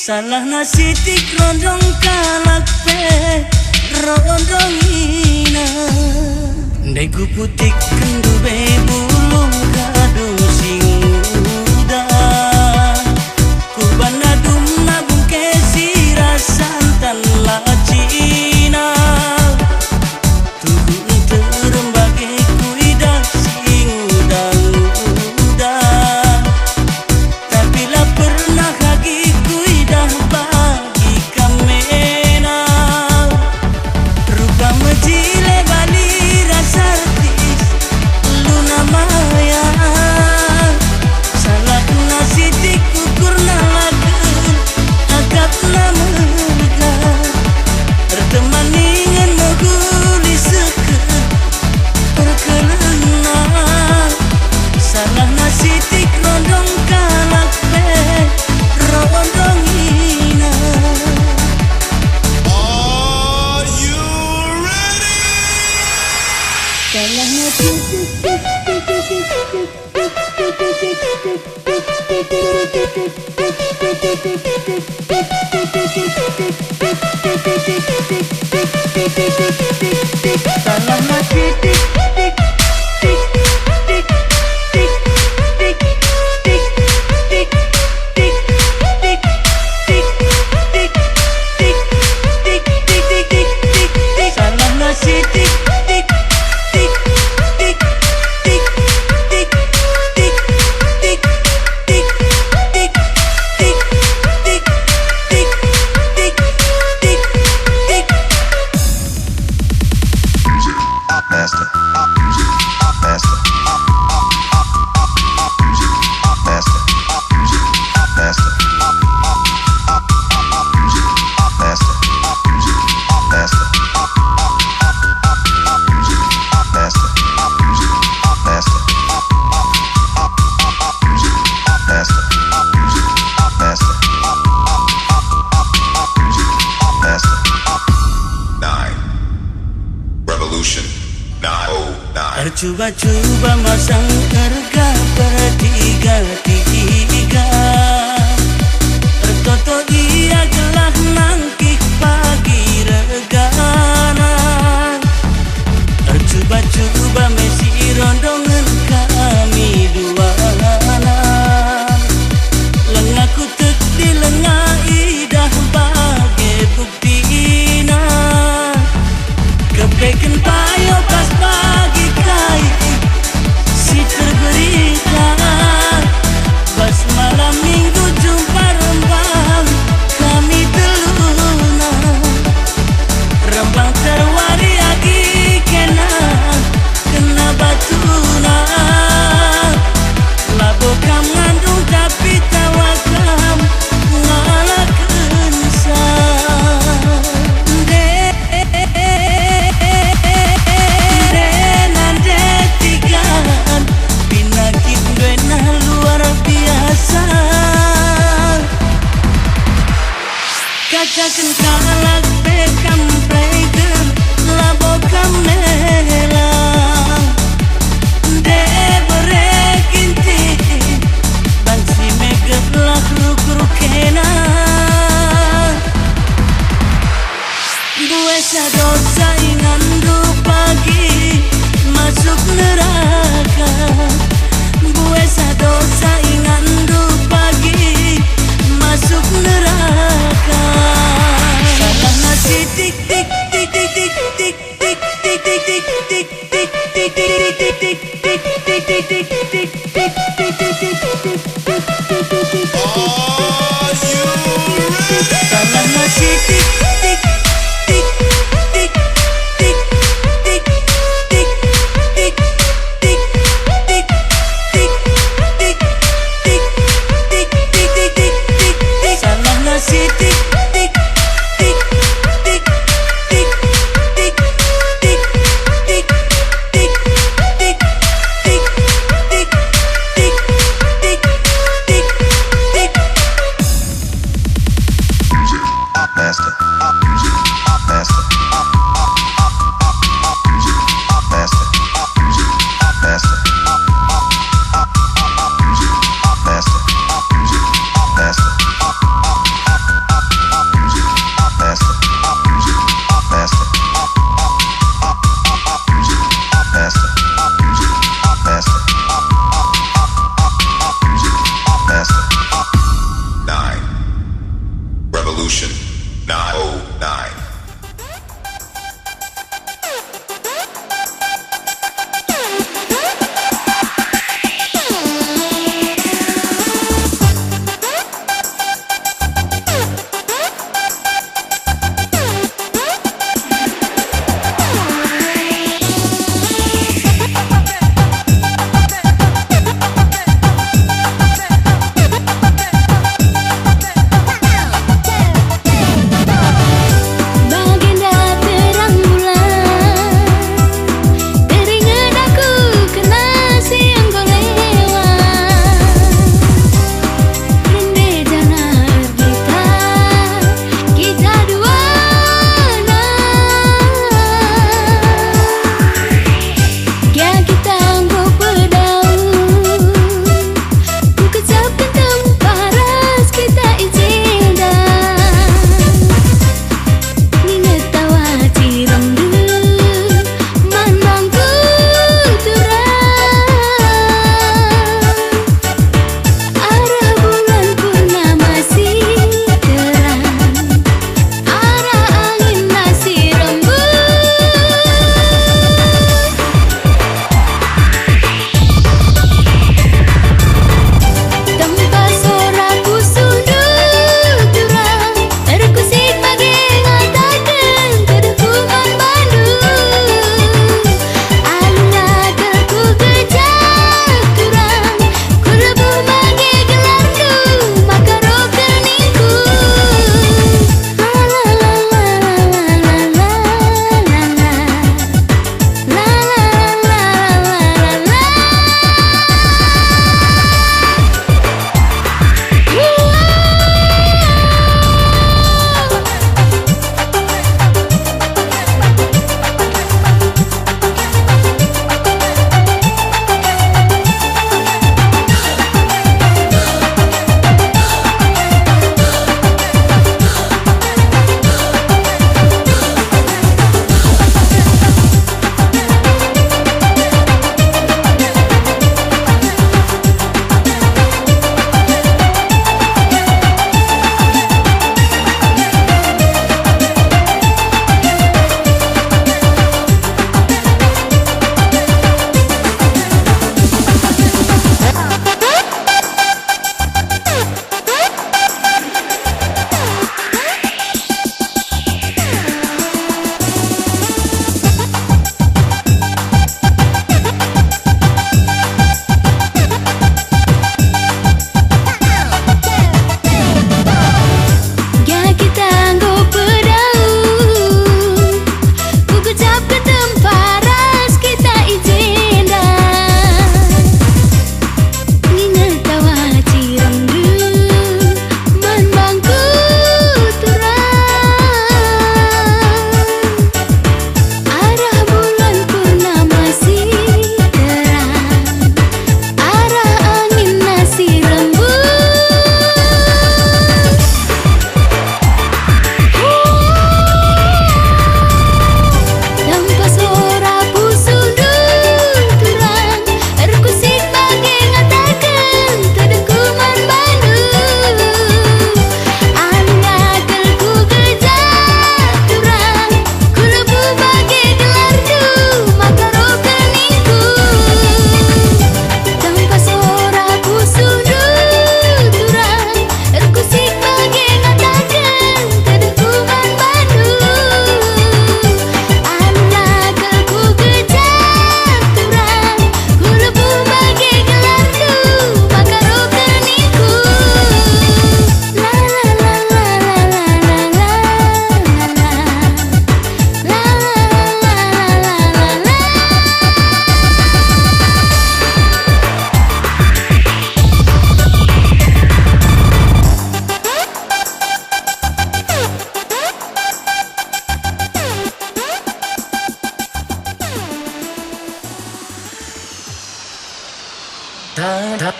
Salah nasitik rondong kalak pe rondong ina Degu putik kendu be bulung kadung sing muda Kurban adum nabung kesi rasantan la Cina Tugu terembage kuidah sing udah Tapi lah pernah kaki kuidah bagi kamena Rupa mejile bali rasartis luna maya Salah nasitik ukur nalakeun agak namerga Berteman ingin meguli seukeun perkelena Salah nasitik rondong kalak pe rondong ina Are you ready? Salah nasitik Salah nasitik Salah nasitik Master, master, master, master, Revolution 909. Percoba-coba masang harga bertiga-tiga Tertoto dia gelah nangkik pagi regana Percoba-coba mesi rondongan kami duana Lengaku tek di lengah idah bagai buktina Kepeken payo pas pagi kai si terberita Pas malam minggu jumpa rembang kami teluna Rembang terwari agi kena batuna Labo kam ngandung tapi tawakam ngalah kensa Pinakit gue nah luar biasa Katakan kalak bekam preger labo kamela De berekinti Bansi meget lah ruk-rukena Gue sadosa ingan pagi masuk neraka Gue sadosa ingan pagi masuk neraka Salah nasi tik tik tik tik tik tik tik tik tik tik tik tik tik tik tik tik tik Are you ready? Salah nasi tik tik tik tik tik tik tik tik tik tik tik tik tik tik tik Salah nasi tik tik tik tik tik tik tik tik tik tik tik tik tik tik tik Master, master, master, master, master, master,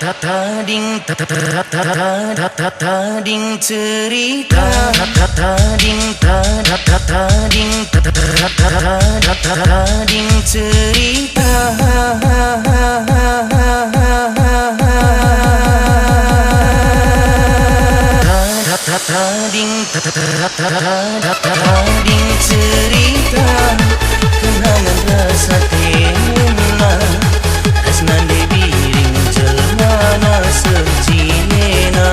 Tading cerita, tading cerita. Tading cerita, kenangan rasa tema, asnan debiring jelmana serjina.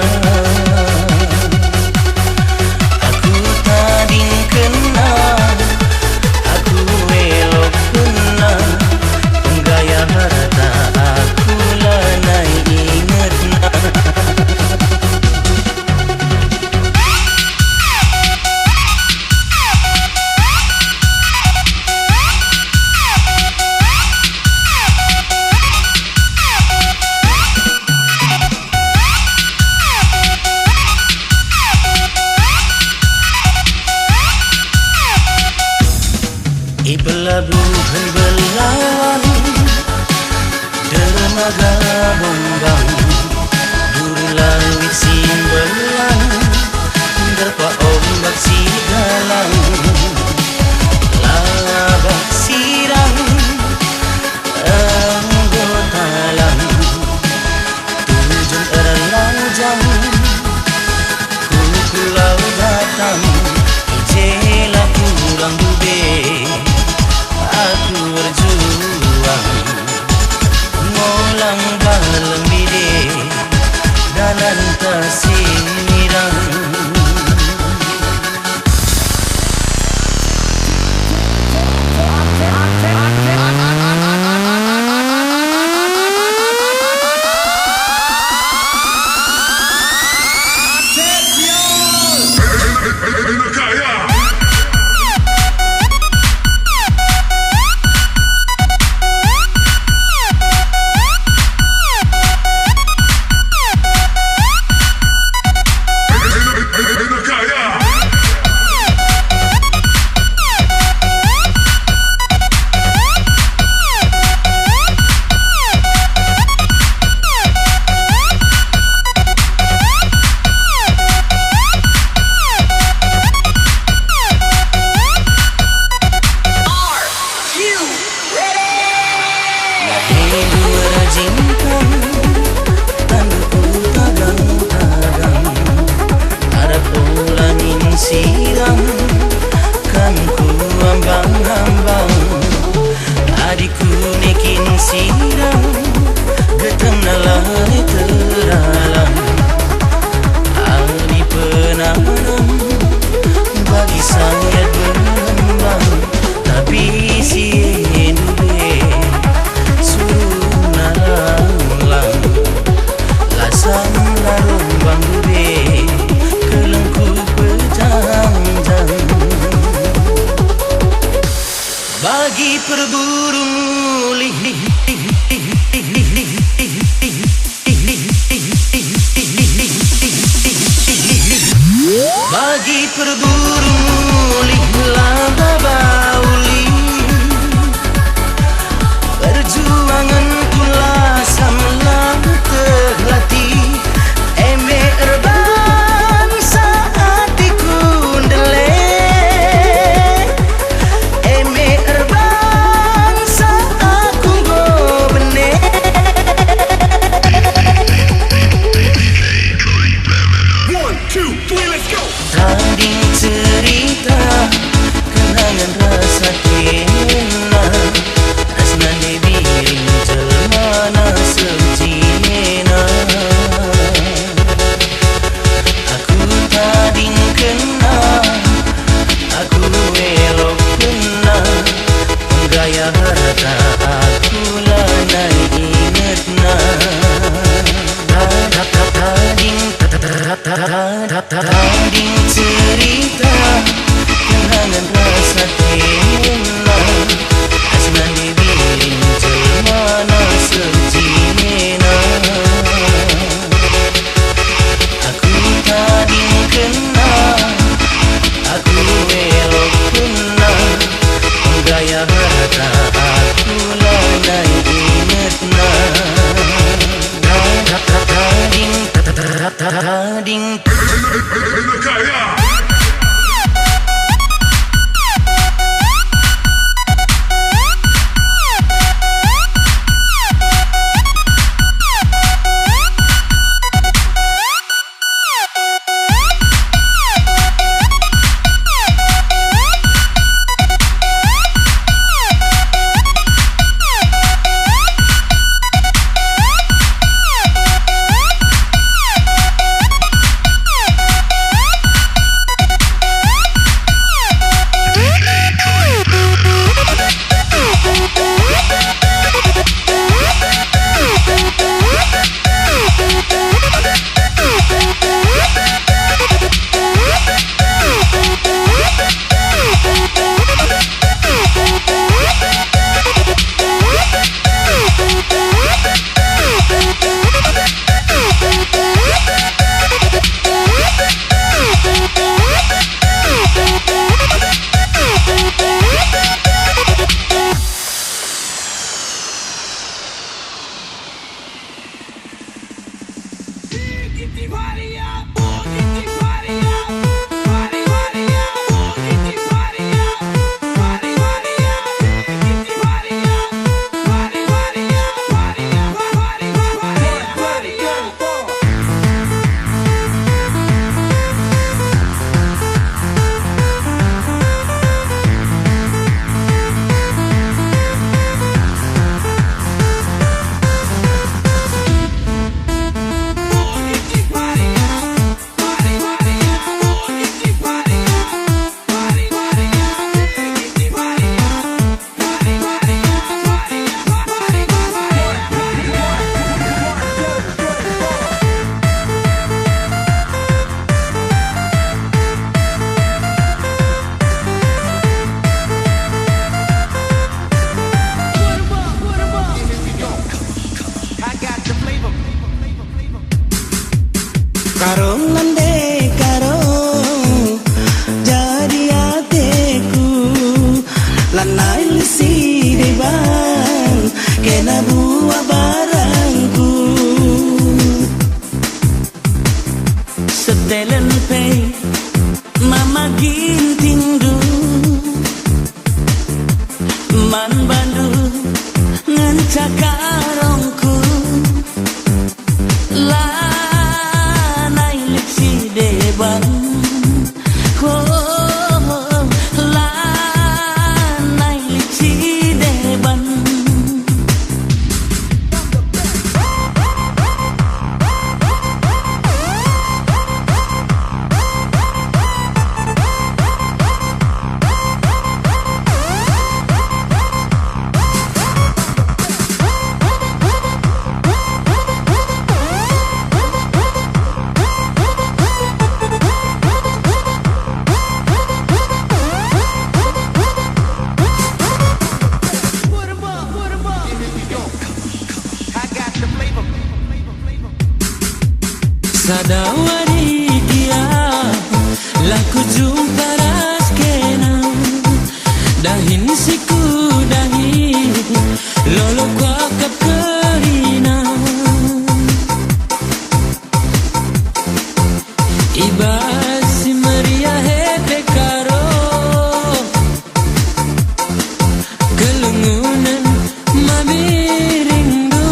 Aku tading kenal, aku elok kenal, penggaya harta aku lanai ingetna. Pelabuhan belawan, dermaga bombang, duru langit simbelang, derpa ombak sigalang, labak sirang, anggotalang, tujuan erlajang, pulau datang, ijelah kurang bube. Aku berjuang ngolang balem bide dalam tasirang. Sirang kan ku ambang-ambang, adikku nekin sirang, getem nalai teralang, ali penanam bagi saya berkembang, tapi si endube suruh nalang, lasam larung bang dube, kelengku bagi perburu mulih, bagi perburu mulih laba bauli, perjuangan pula samlang terlatih, eme erbang saat ikundele. Tading cerita, kenangan rasa kena, asnan debiring jelmana serjina. Aku tading kenal, aku elok kenal, penggaya harta aku lanai ingetna. Tading cerita, kenangan rasa kena, asnan debiring jelmana serjina. Aku tading kenal, aku elok kenal, penggaya harta aku lanai ingetna. Sadawari dia laku jumpa raskena dahin siku dahi lolo kuakap kerina ibasi Maria hehe karo kelungunan mamirindu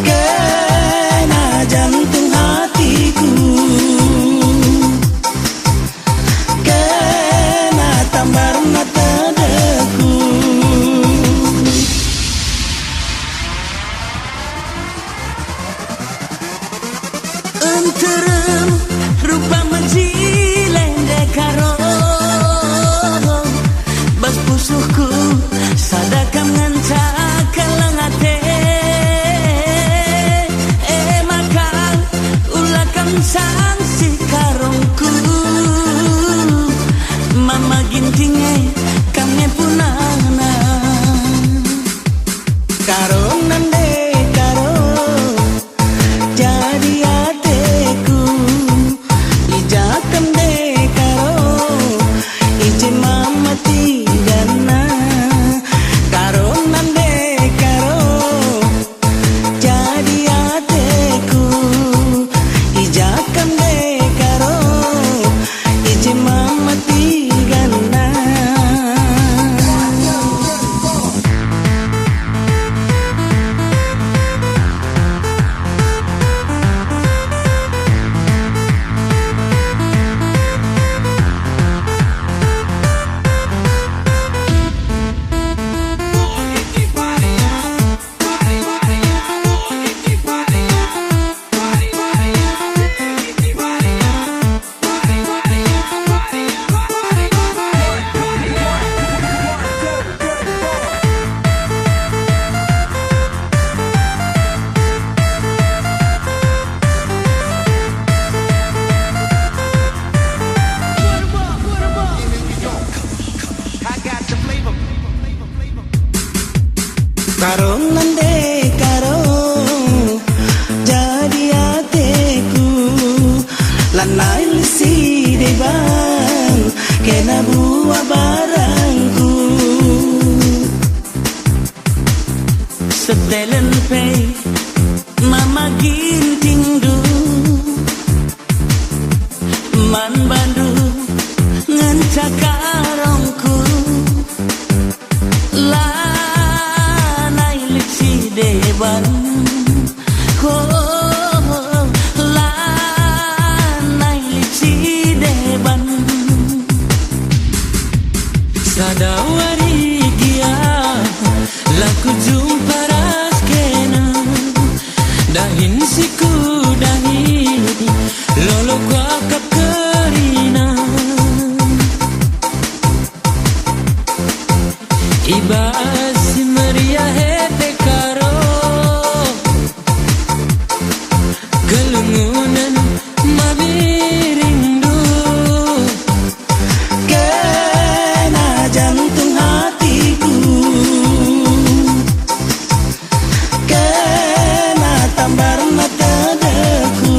kena jantung hatiku kena tambar mata deku enterem rupa menjilende karo bas pusuhku sadakam ngancak kelengate maka ulakam sanksi karongku mama gintinge kami punana karong nande karo jadi ateku ijakam de karo ije mama tigana karo nande karo jadi ateku ijakam de karo ije mama tigana Karo nande karo jadi ateku lanai lisi de bang kena buah barangku setelen pe mama ginting du man bandu ngancak karongku deban lanai lici deban sadawari dia laku jumpa raskena dahin siku dahi lolo kuakap kerina ibasi Maria hehe karo kelungunan mamirindu kena jantung hatiku kena tambar mata deku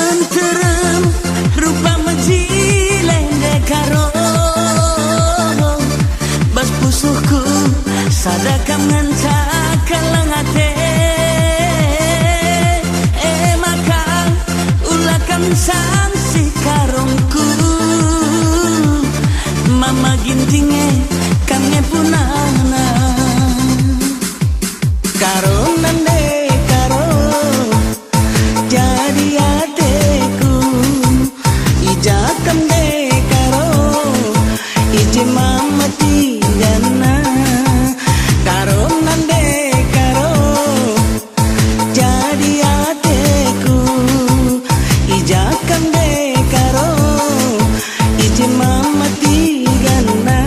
enterem rupa menjilende karo bas pusuhku sadakam ngancak kelengate maka ulakam sanksi karongku mama gintinge kami punana karo nande karo jadi ateku ijakam de karo ije mama tigana karo nande karo jadi ateku ijakam de karo ije mama tigana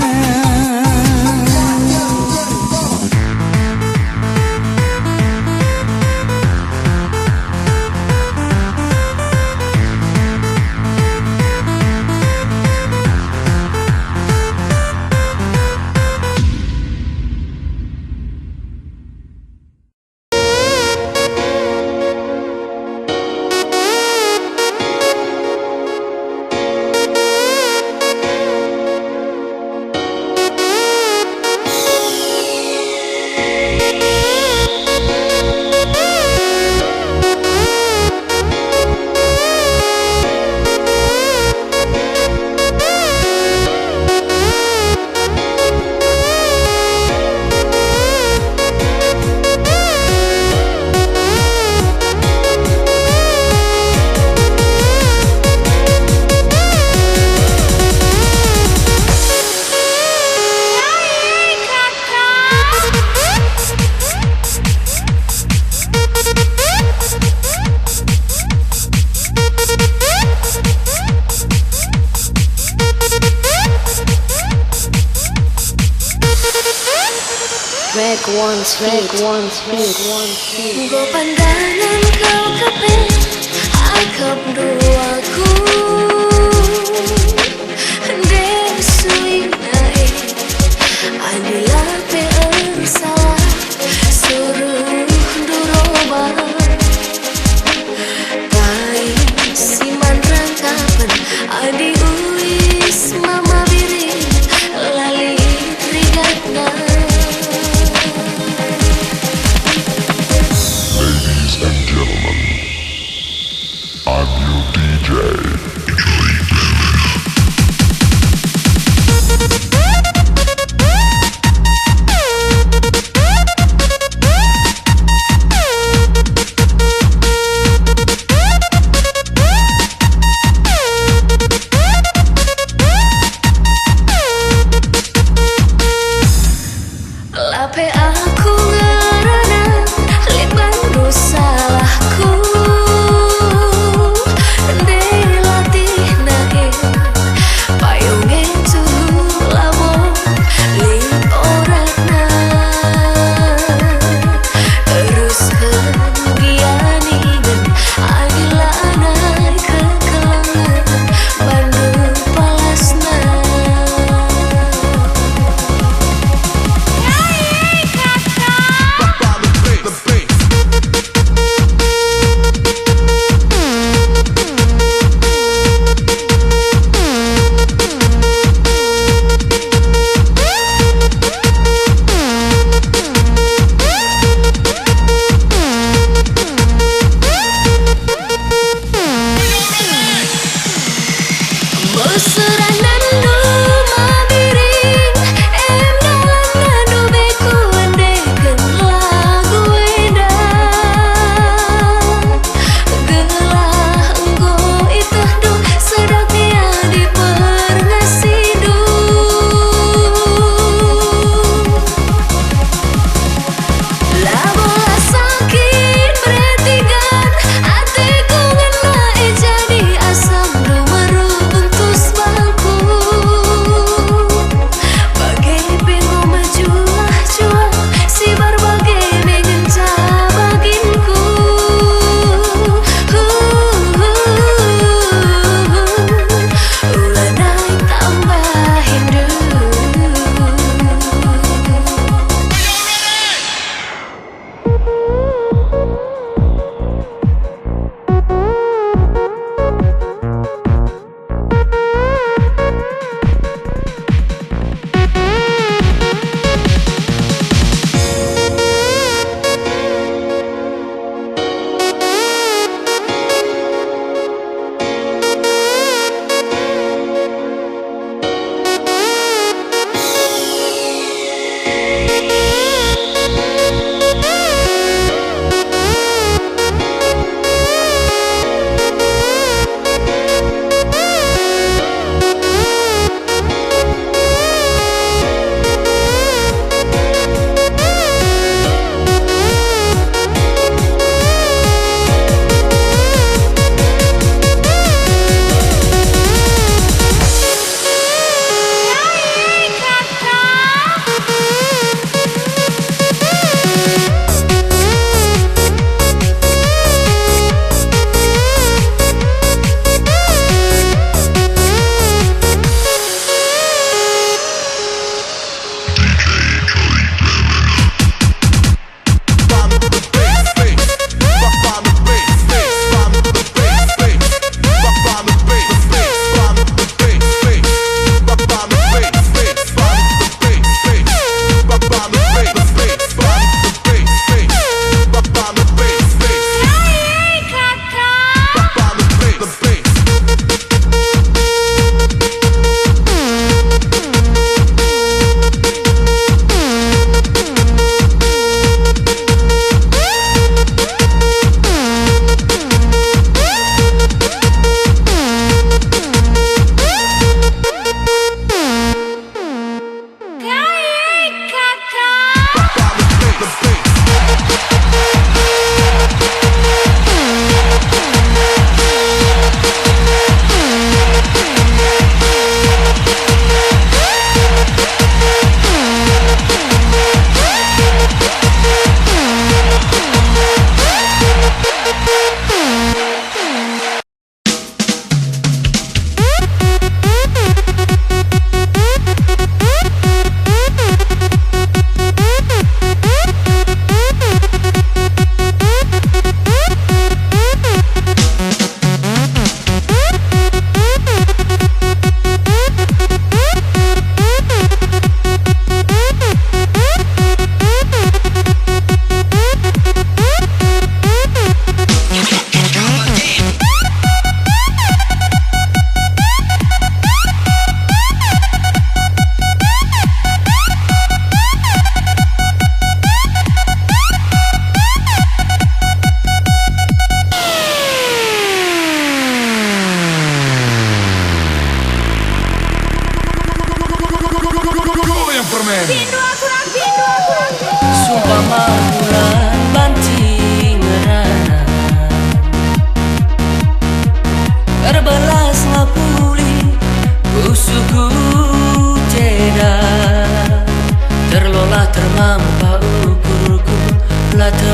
Go pandangan kau kepe akap duaku Desui naik Adilah PR salah Suruh duroba Pai siman rangkapan Adi uis mama biri Lali rigatna Ladies and gentlemen, I'm your DJ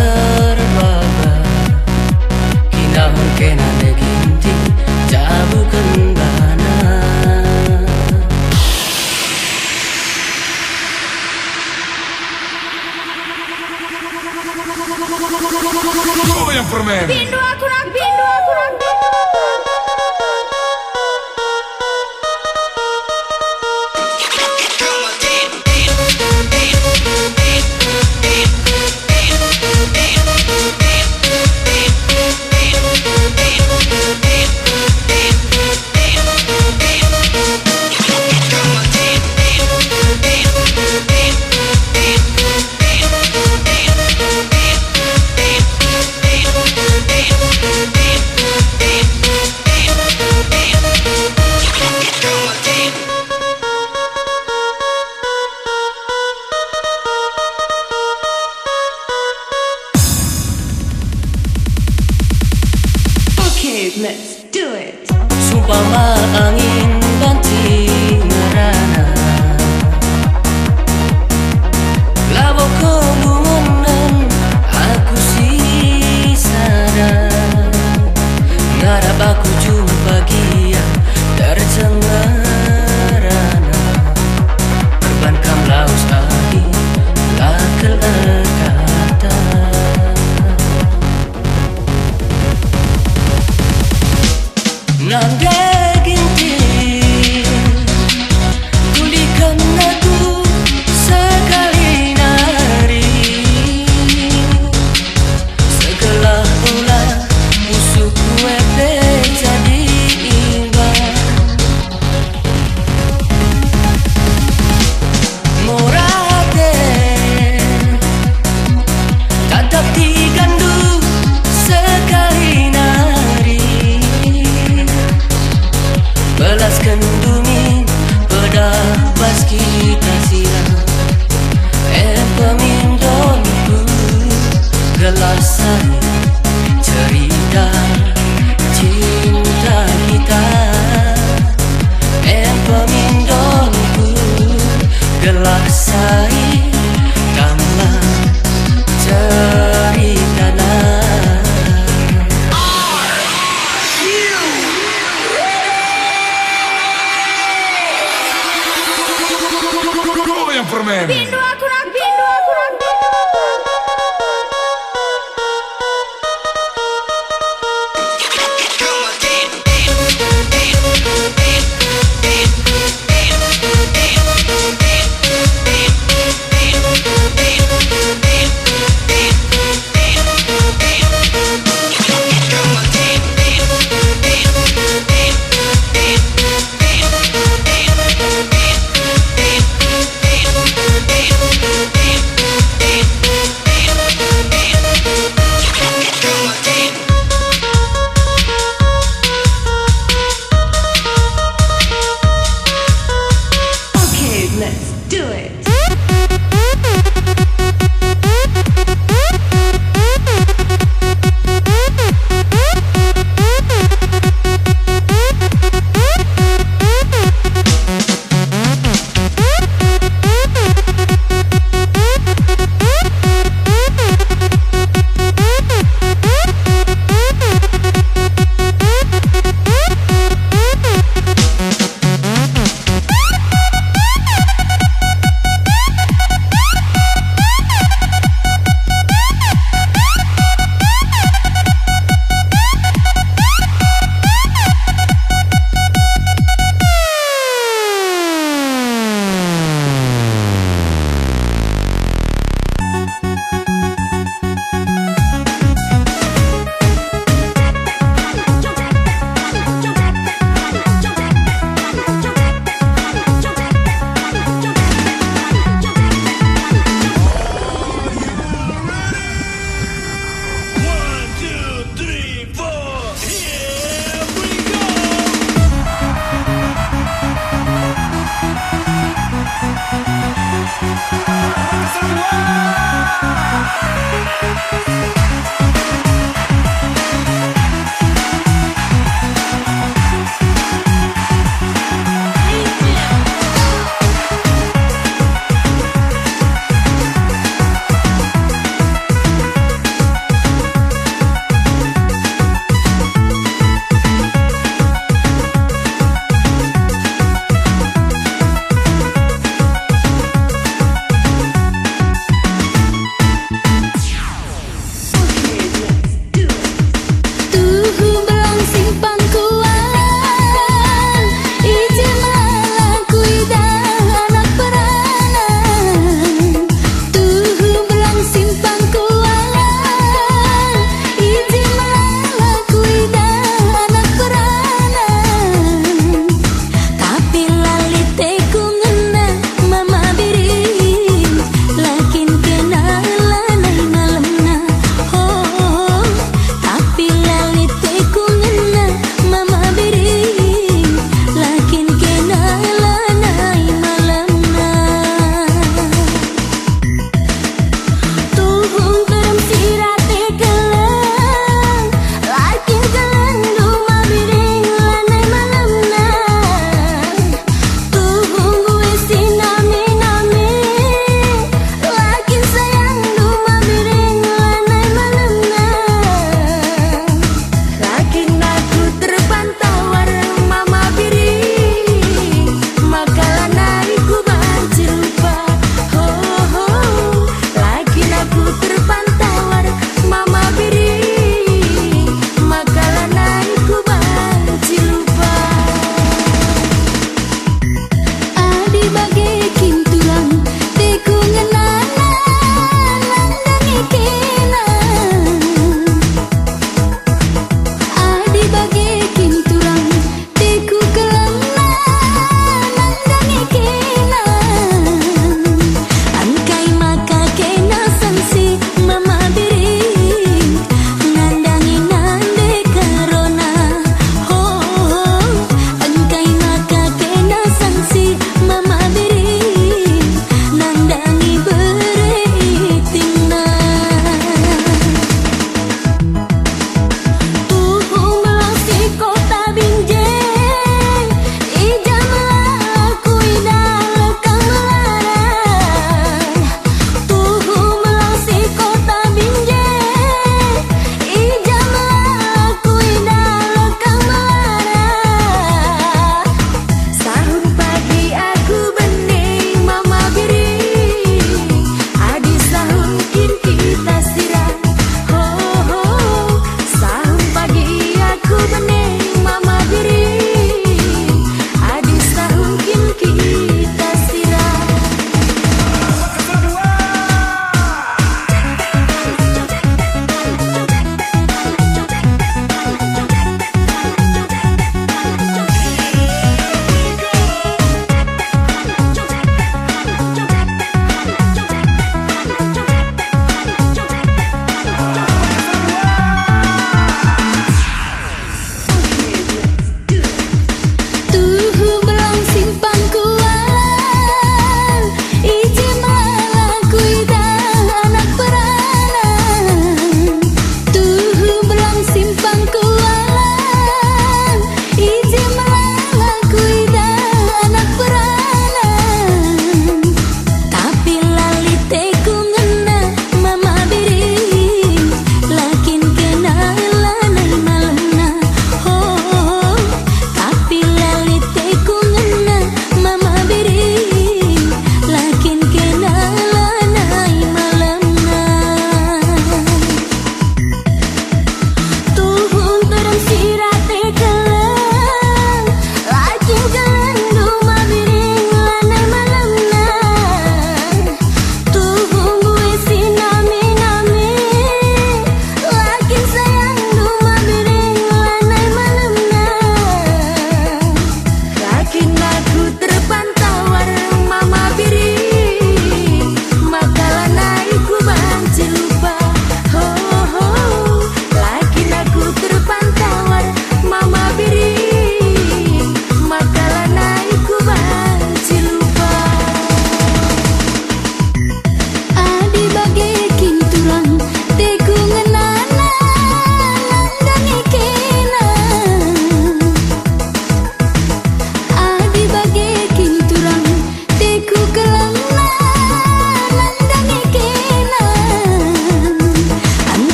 berbaba kinahon kena neginti jabu kendana. Goyang permen. Pindu aku nak, pindu aku nak. Let's do it. Sumpama angin banting merana labo kebungan aku sisana ngarap aku jumpa dia tercengarana berbankam laus lagi lakel kata. Nanda ginti tulikan aku sekali nari segala ulah musuh kue jadi imbang morate tatap digandu sekali nari belaskan bumi pedabas kita silam pemindonku gelas air cerita cinta kita pemindonku gelas air tambah cerita Goyang permen. Pindu aku nak, pindu aku nak.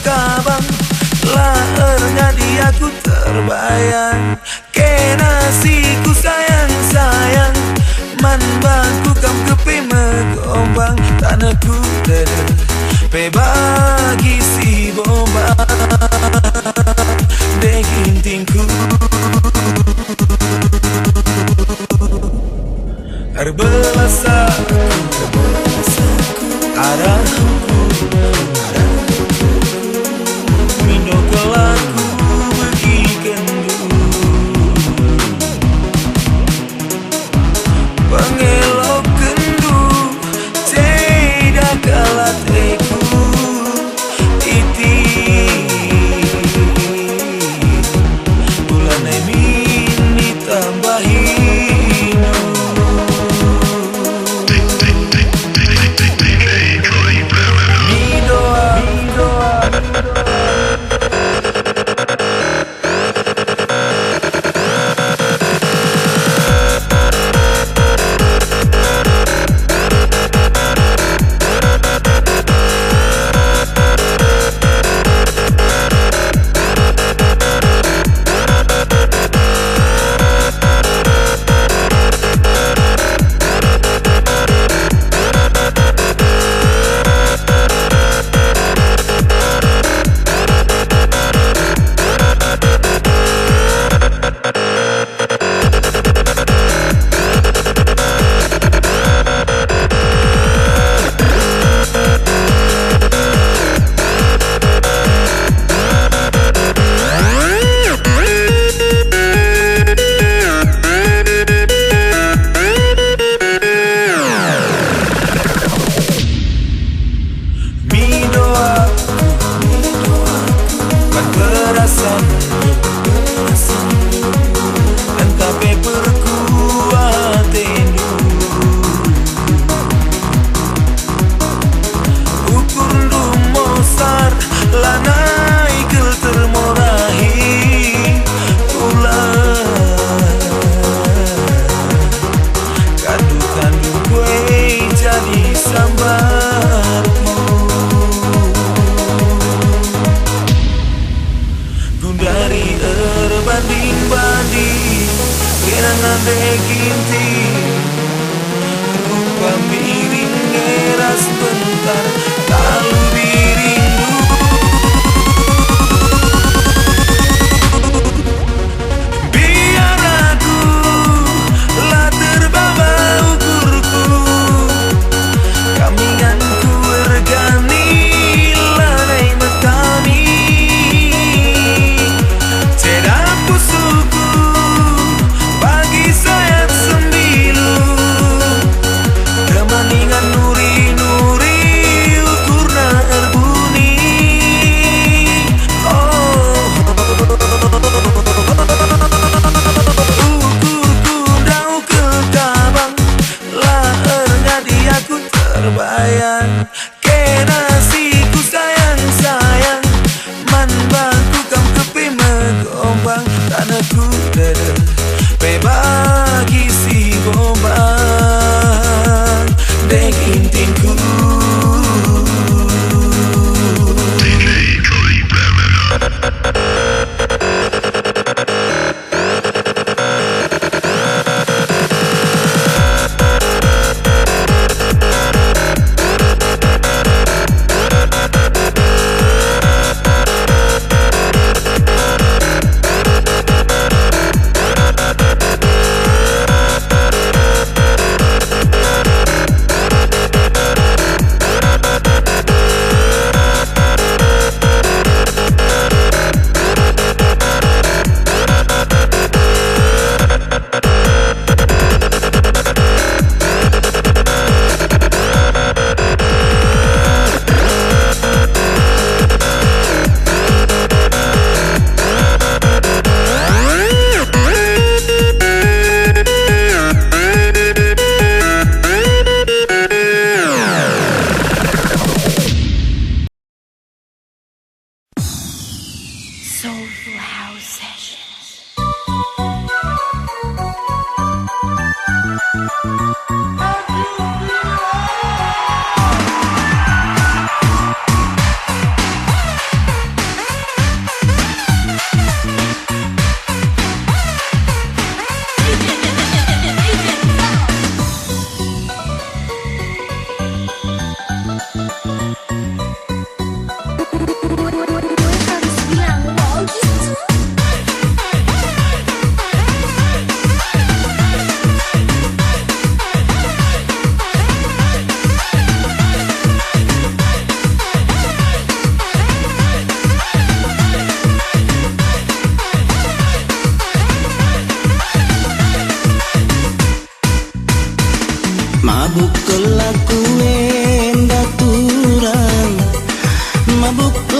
kabang lahernya diaku terbayang kenasiku sayang-sayang man bangku kam kepe megombang tanahku dede pe bagi si bomba degintingku terbelasaku arahku Mino kelaku bagi kendu pengelok kendu tidak kalah teku iti bulan ini tambahin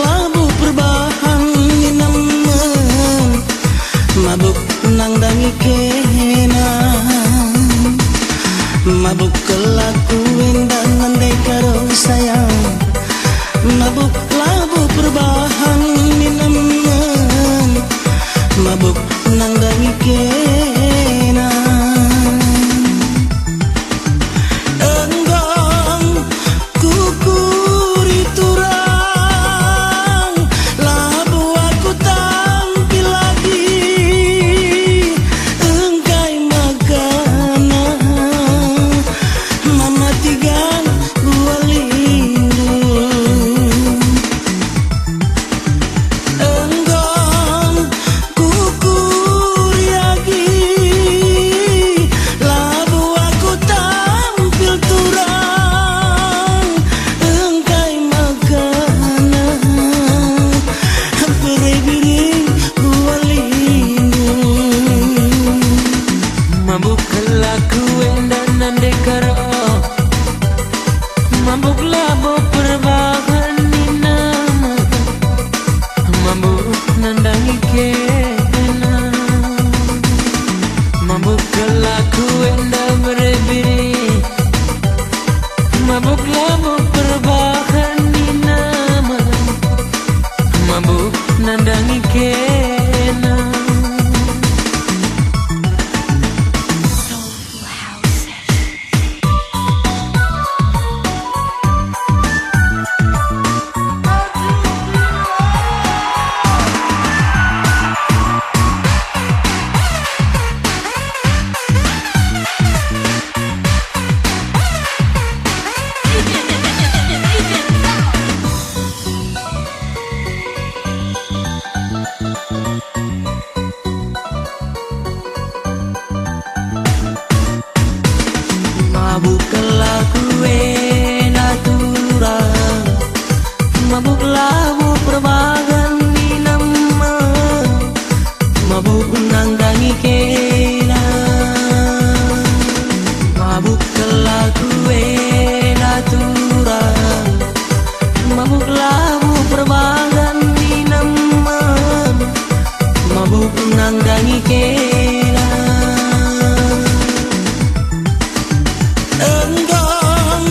labu perbahan nemen mabuk nang dangi kena mabuk kelaku dan andai karo sayang mabuk labu perbahan nemen mabuk nang dangi kena enggang kukuri turang labu aku tampil lagi engkai makanan mama tigan gua lindung enggang kukuri lagi labu aku tampil turang engkai makanan beri-beri gua lindung mabuk kelaku dan andai karo mabuk labu perbahan nama mabuk nandangi kena mabuk kelaku dan berbiri mabuk labu perbahan nama mabuk nandangi kena. mabuk kelaku naturang mabuk labu perbagan nama mabuk nandangi kena mabuk kelaku naturang mabuk labu perbagan nama mabuk nandangi kena enggang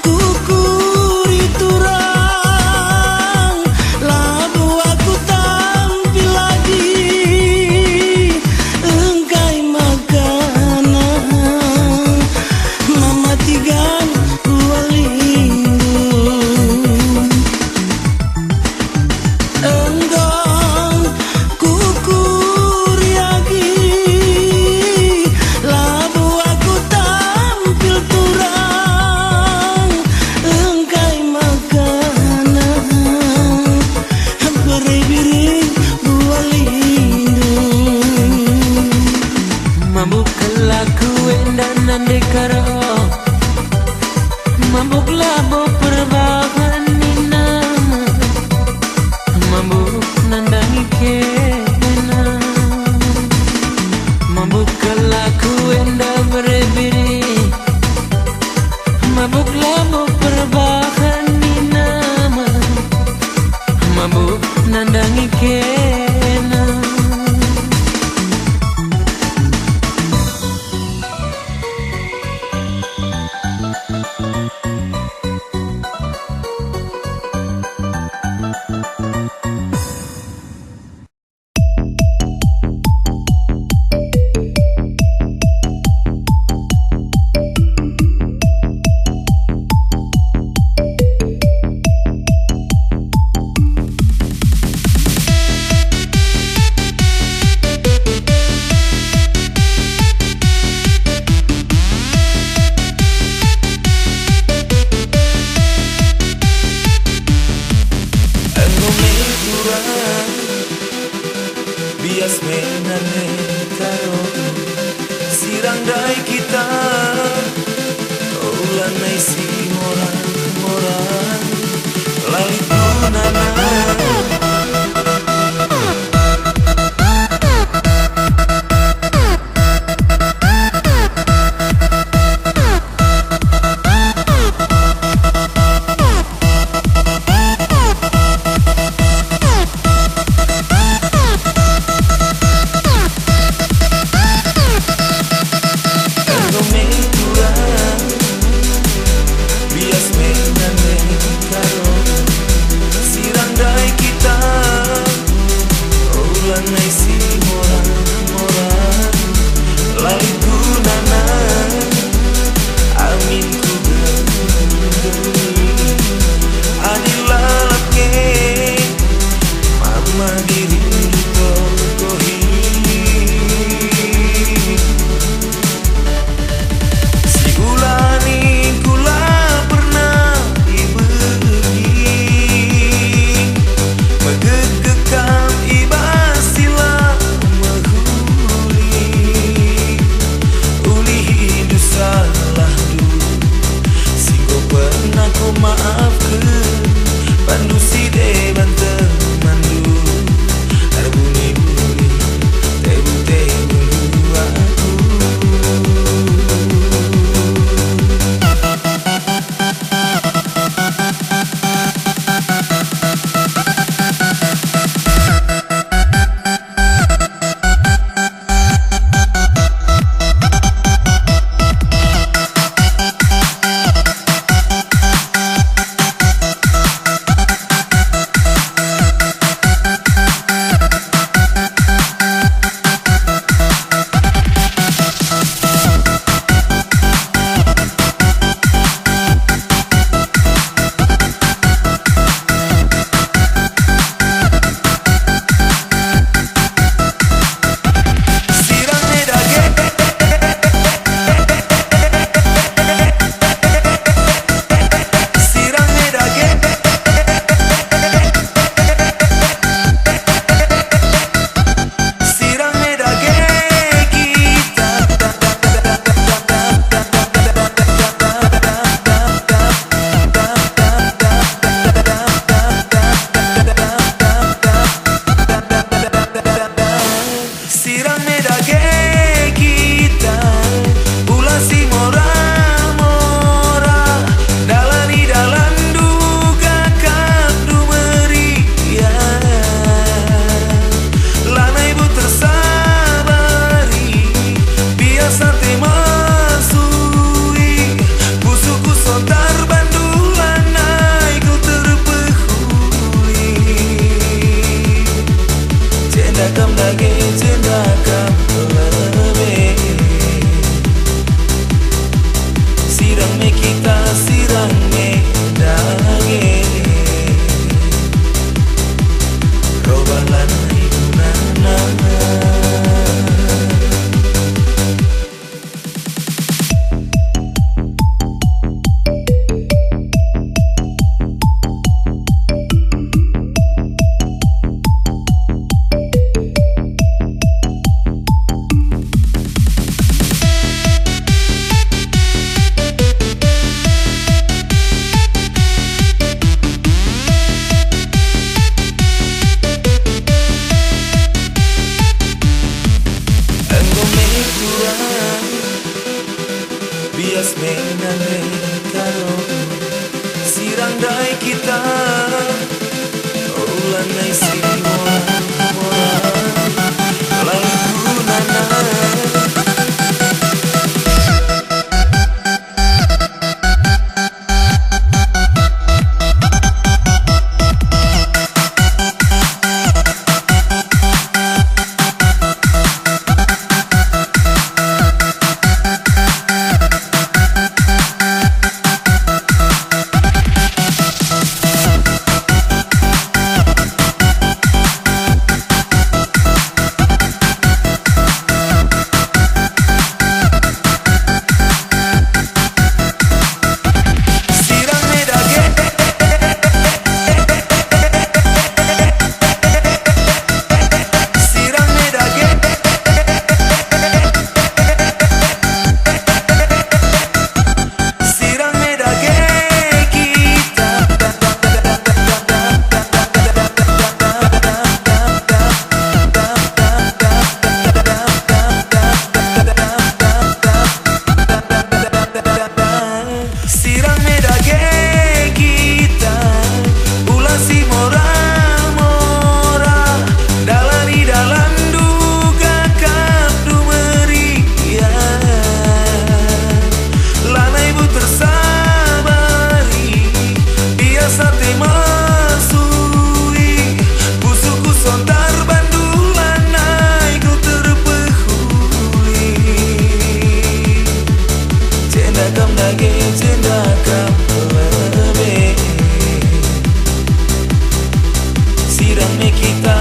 kukuri turang labu aku tampil lagi engkai makanan mama tigan gua lindung enggang kukuri lagi labu aku tampil turang engkai makanan beri-beri gua lindung mabuk kelaku dan andai karo mabuk labu perbahan nama mabuk nandangi kena mabuk kelaku dan berbiri mabuk labu perbahan nama mabuk nandangi kena. bulanai Semoga Lagu nana Sirame kita